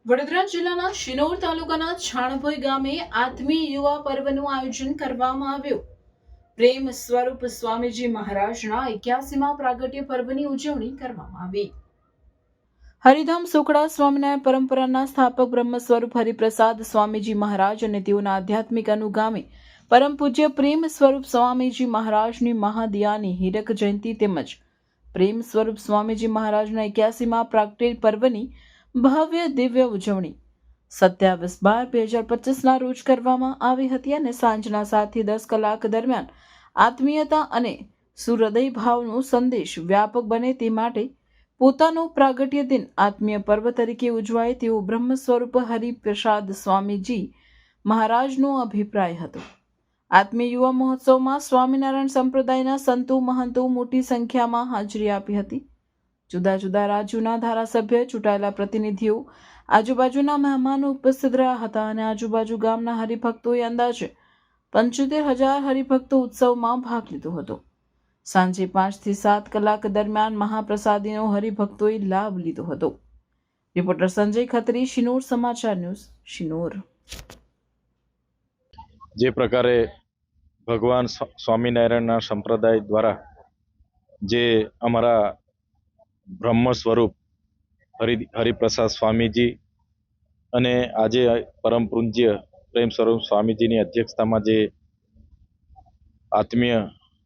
વડોદરા જિલ્લાના શિનોર તાલુકાના છાણભોઈ ગામે આત્મીય યુવા પર્વનું આયોજન કરવામાં આવ્યું. પ્રેમ સ્વરૂપ સ્વામીજી મહારાજના 81મા પ્રાગટ્ય પર્વની ઉજવણી કરવામાં આવી. હરિધામ સુખડા સ્વામિનારાયણ પરંપરાના સ્થાપક બ્રહ્મ સ્વરૂપ હરિપ્રસાદ સ્વામીજી મહારાજ અને તેઓના આધ્યાત્મિક અનુગામી પરમ પૂજ્ય પ્રેમ સ્વરૂપ સ્વામીજી મહારાજની મહાદિયાની હીરક જયંતિ તેમજ પ્રેમ સ્વરૂપ સ્વામીજી મહારાજના 81મા પ્રાગટ્ય પર્વની ભવ્ય દિવ્ય ઉજવણી 27/12/2025 રોજ કરવામાં આવી હતી અને સાંજના 7 થી 10 કલાક દરમિયાન આત્મીયતા અને સુહૃદય ભાવનો સંદેશ વ્યાપક બને તે માટે પોતાનો પ્રાગટ્ય દિન આત્મીય પર્વ તરીકે ઉજવાય તેવો બ્રહ્મ સ્વરૂપ હરિપ્રસાદ સ્વામીજી મહારાજનો અભિપ્રાય હતો. આત્મીય યુવા મહોત્સવમાં સ્વામિનારાયણ સંપ્રદાયના સંતો મહંતો મોટી સંખ્યામાં હાજરી આપી હતી. જુદા જુદા રાજ્યોના ધારાસભ્ય, ચૂંટાયેલા પ્રતિનિધિઓ, આજુબાજુના મહેમાનો ઉપસ્થિત રહ્યા હતા અને આજુબાજુ ગામના હરિભક્તોએ અંદાજે 75,000 હરિભક્તો ઉત્સવમાં ભાગ લીધો હતો. સાંજે 5 થી 7 કલાક દરમિયાન મહાપ્રસાદીનો હરિભક્તોએ લાભ લીધો હતો. રિપોર્ટર સંજય ખત્રી, શિનોર સમાચાર ન્યૂઝ, શિનોર. જે પ્રકારે ભગવાન સ્વામિનારાયણના સંપ્રદાય દ્વારા જે અમારા બ્રહ્મ સ્વરૂપ હરિપ્રસાદ સ્વામીજી અને આજે પરમ પૂજ્ય પ્રેમ સ્વરૂપ સ્વામીજીની અધ્યક્ષતામાં જે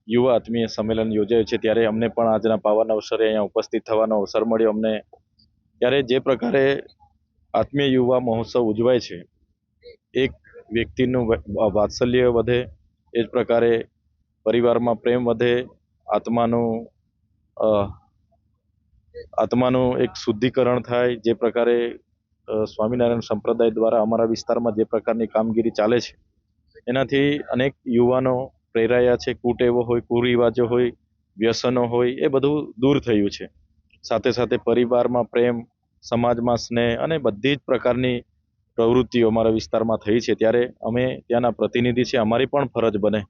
યુવા આત્મીય સંમેલન યોજાયું છે, ત્યારે અમને પણ આજના પાવન અવસરે અહીંયા ઉપસ્થિત થવાનો અવસર મળ્યો અમને. ત્યારે જે પ્રકારે આત્મીય યુવા મહોત્સવ ઉજવાય છે, એક વ્યક્તિનું વાત્સલ્ય વધે, એ જ પ્રકારે પરિવારમાં પ્રેમ વધે, આત્માનું એક શુદ્ધિકરણ થાય. જે પ્રકારે સ્વામિનારાયણ સંપ્રદાય દ્વારા અમારા વિસ્તારમાં જે પ્રકારની કામગીરી ચાલે છે, એનાથી અનેક યુવાનો પ્રેરાયા છે. કુટેવો હોય, કુરિવાજો હોય, વ્યસનો હોય, એ બધું દૂર થયું છે. સાથે સાથે પરિવારમાં પ્રેમ, સમાજમાં સ્નેહ અને બધી જ પ્રકારની પ્રવૃત્તિઓ અમારા વિસ્તારમાં થઈ છે. ત્યારે અમે ત્યાંના પ્રતિનિધિ છે, અમારી પણ ફરજ બને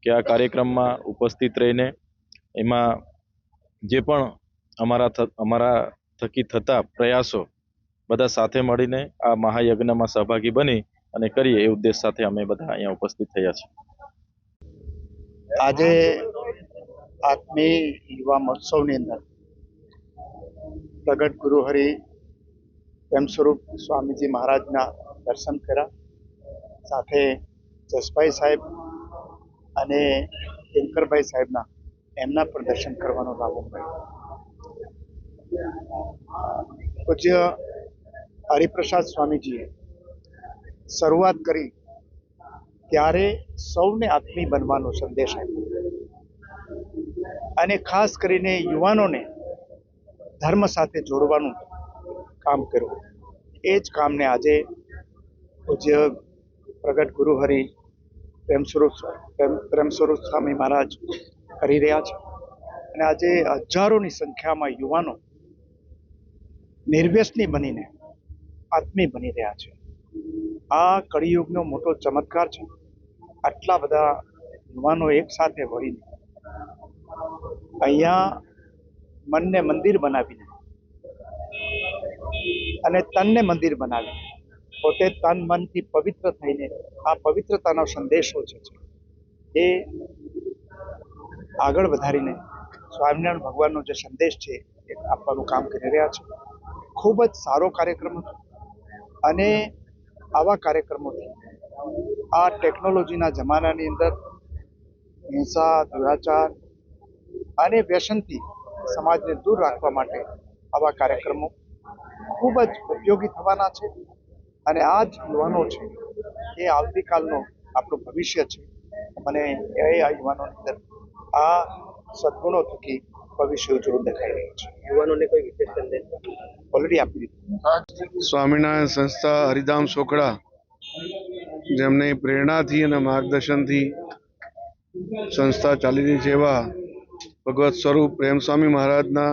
કે આ કાર્યક્રમમાં ઉપસ્થિત રહીને એમાં જે પણ અમારા થકી થતા પ્રયાસો બધા સાથે મળીને આ મહાયજ્ઞમાં સહભાગી બની અને કરીએ એ ઉદ્દેશ સાથે અમે બધા અહીંયા ઉપસ્થિત થયા છીએ. આજે આત્મીય યુવા મહોત્સવની અંદર પ્રગટ ગુરુહરિ પ્રેમ સ્વરૂપ સ્વામીજી મહારાજના દર્શન કર્યા. સાથે જસભાઈ સાહેબ અને ટિંકરભાઈ સાહેબના એમના પણ દર્શન કરવાનો લાભ મળ્યો. પૂજ્ય હરિપ્રસાદ સ્વામીજીએ શરૂઆત કરી ત્યારે સૌને આત્મી બનવાનો સંદેશ આપ્યો અને ખાસ કરીને યુવાનોને ધર્મ સાથે જોડવાનું કામ કર્યું. એ જ કામને આજે પૂજ્ય પ્રગટ ગુરુહરિ પ્રેમ સ્વરૂપ સ્વામી મહારાજ કરી રહ્યા છે અને આજે હજારોની સંખ્યામાં યુવાનો નિર્વ્યસની બનીને આત્મી બની રહ્યા છે. આ કળિયુગનો મોટો ચમત્કાર છે. આટલા બધા યુવાનો એક સાથે વળીને અહીંયા મનને મંદિર બનાવીને અને તનને મંદિર બનાવીને પોતે તન મનથી પવિત્ર થઈને આ પવિત્રતાનો સંદેશો છે એ આગળ વધારીને સ્વામિનારાયણ ભગવાનનો જે સંદેશ છે એ આપવાનું કામ કરી રહ્યા છે. ખૂબ જ સારો કાર્યક્રમ હતો અને આવા કાર્યક્રમોથી આ ટેકનોલોજીના જમાનાની અંદર હિંસા, દુરાચાર અને વ્યસનથી સમાજને દૂર રાખવા માટે આવા કાર્યક્રમો ખૂબ જ ઉપયોગી થવાના છે અને આ જ યુવાનો છે એ આવતીકાલનો આપણું ભવિષ્ય છે અને આ યુવાનોની અંદર આ સદગુણો થકી ભવિષ્ય ઉજ્જવળ દેખાઈ રહ્યું છે. યુવાનોને કોઈ વિશેષ સંદેશ ઓલરેડી આપી દીધું. સ્વામિનારાયણ સંસ્થા હરિધામ સોખડા જેમની પ્રેરણાથી અને માર્ગદર્શનથી સંસ્થા ચાલી રહી છે એવા ભગવત સ્વરૂપ પ્રેમ સ્વામી મહારાજના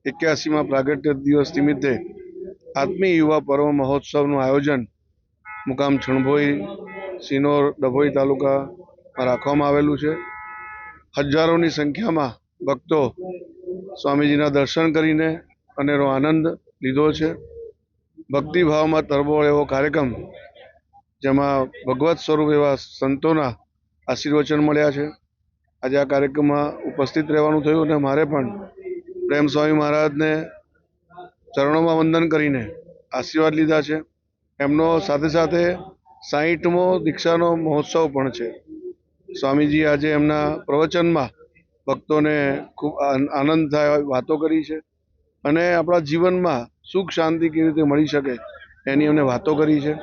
81મા પ્રાગટ્ય દિવસ નિમિત્તે આત્મીય યુવા પર્વ મહોત્સવનું આયોજન મુકામ છણભોઈ, શિનોર, ડભોઈ તાલુકામાં રાખવામાં આવેલું છે. હજારોની સંખ્યામાં ભક્તો સ્વામીજીના દર્શન કરીને અનેરો આનંદ લીધો છે. ભક્તિભાવમાં તરબોળ એવો કાર્યક્રમ, જેમાં ભગવત સ્વરૂપ એવા સંતોના આશીર્વચન મળ્યા છે. આજે આ કાર્યક્રમમાં ઉપસ્થિત રહેવાનું થયું અને મારે પણ પ્રેમ સ્વામી મહારાજને ચરણોમાં વંદન કરીને આશીર્વાદ લીધા છે. એમનો સાથે સાથે 60મો દીક્ષાનો મહોત્સવ પણ છે. સ્વામીજી આજે એમના પ્રવચનમાં ભક્તોને ખૂબ આનંદ થાય વાતો કરી છે અને આપણા જીવનમાં સુખ શાંતિ કેવી રીતે મળી શકે એની અમને વાતો કરી છે.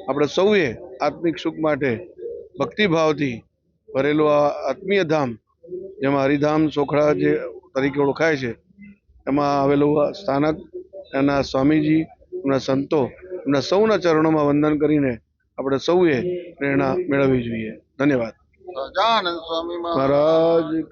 આપણે સૌએ આત્મિક સુખ માટે ભક્તિભાવથી ભરેલું આ આત્મીય ધામ, જેમાં હરિધામ સોખડા જે તરીકે ઓળખાય છે, એમાં આવેલું આ સ્થાનક, એના સ્વામીજી, એમના સંતો, એમના સૌના ચરણોમાં વંદન કરીને આપણે સૌએ પ્રેરણા મેળવવી જોઈએ. ધન્યવાદ. સહજાનંદ સ્વામી મહારાજ.